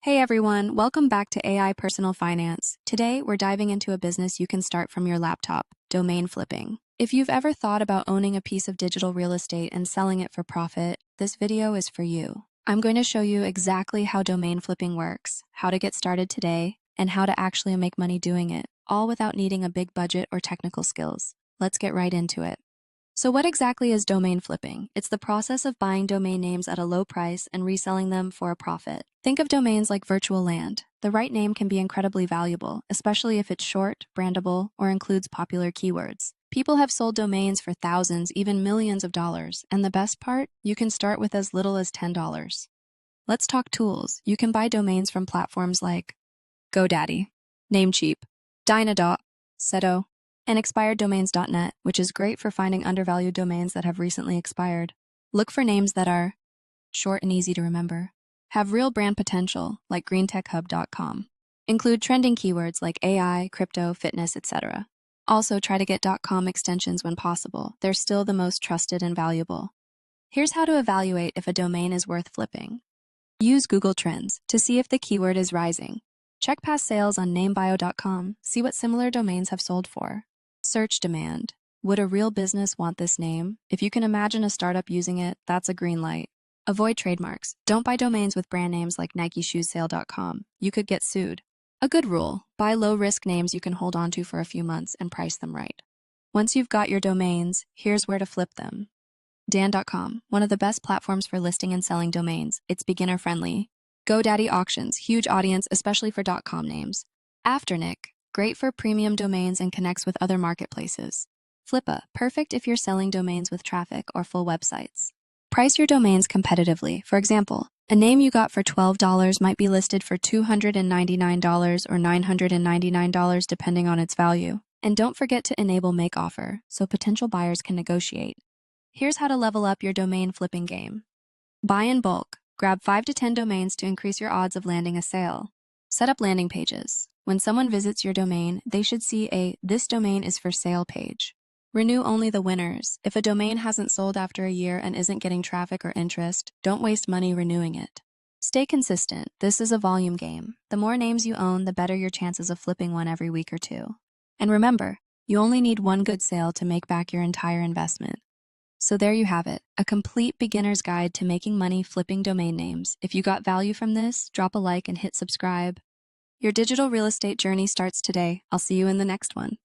Hey everyone, welcome back to AI Personal Finance. Today, we're diving into a business you can start from your laptop, domain flipping. If you've ever thought about owning a piece of digital real estate and selling it for profit, this video is for you. I'm going to show you exactly how domain flipping works, how to get started today, and how to actually make money doing it, all without needing a big budget or technical skills. Let's get right into it. So what exactly is domain flipping? It's the process of buying domain names at a low price and reselling them for a profit. Think of domains like virtual land. The right name can be incredibly valuable, especially if it's short, brandable, or includes popular keywords. People have sold domains for thousands, even millions of dollars, and the best part, you can start with as little as $10. Let's talk tools. You can buy domains from platforms like GoDaddy, Namecheap, Dynadot, Seto, and expireddomains.net, which is great for finding undervalued domains that have recently expired. Look for names that are short and easy to remember, have real brand potential, like greentechhub.com. Include trending keywords like AI, crypto, fitness, etc. Also, try to get .com extensions when possible. They're still the most trusted and valuable. Here's how to evaluate if a domain is worth flipping. Use Google Trends to see if the keyword is rising. Check past sales on namebio.com. See what similar domains have sold for. Search demand. Would a real business want this name? If you can imagine a startup using it, that's a green light. Avoid trademarks. Don't buy domains with brand names like NikeShoesSale.com. You could get sued. A good rule: buy low-risk names you can hold onto for a few months and price them right. Once you've got your domains, here's where to flip them. Dan.com, one of the best platforms for listing and selling domains. It's beginner-friendly. GoDaddy Auctions, huge audience, especially for .com names. Afternic, great for premium domains and connects with other marketplaces. Flippa, perfect if you're selling domains with traffic or full websites. Price your domains competitively. For example, a name you got for $12 might be listed for $299 or $999 depending on its value. And don't forget to enable Make Offer so potential buyers can negotiate. Here's how to level up your domain flipping game. Buy in bulk. Grab 5 to 10 domains to increase your odds of landing a sale. Set up landing pages. When someone visits your domain, they should see a "This domain is for sale" page. Renew only the winners. If a domain hasn't sold after a year and isn't getting traffic or interest, don't waste money renewing it. Stay consistent. This is a volume game. The more names you own, the better your chances of flipping one every week or two. And remember, you only need one good sale to make back your entire investment. So there you have it, a complete beginner's guide to making money flipping domain names. If you got value from this, drop a like and hit subscribe. Your digital real estate journey starts today. I'll see you in the next one.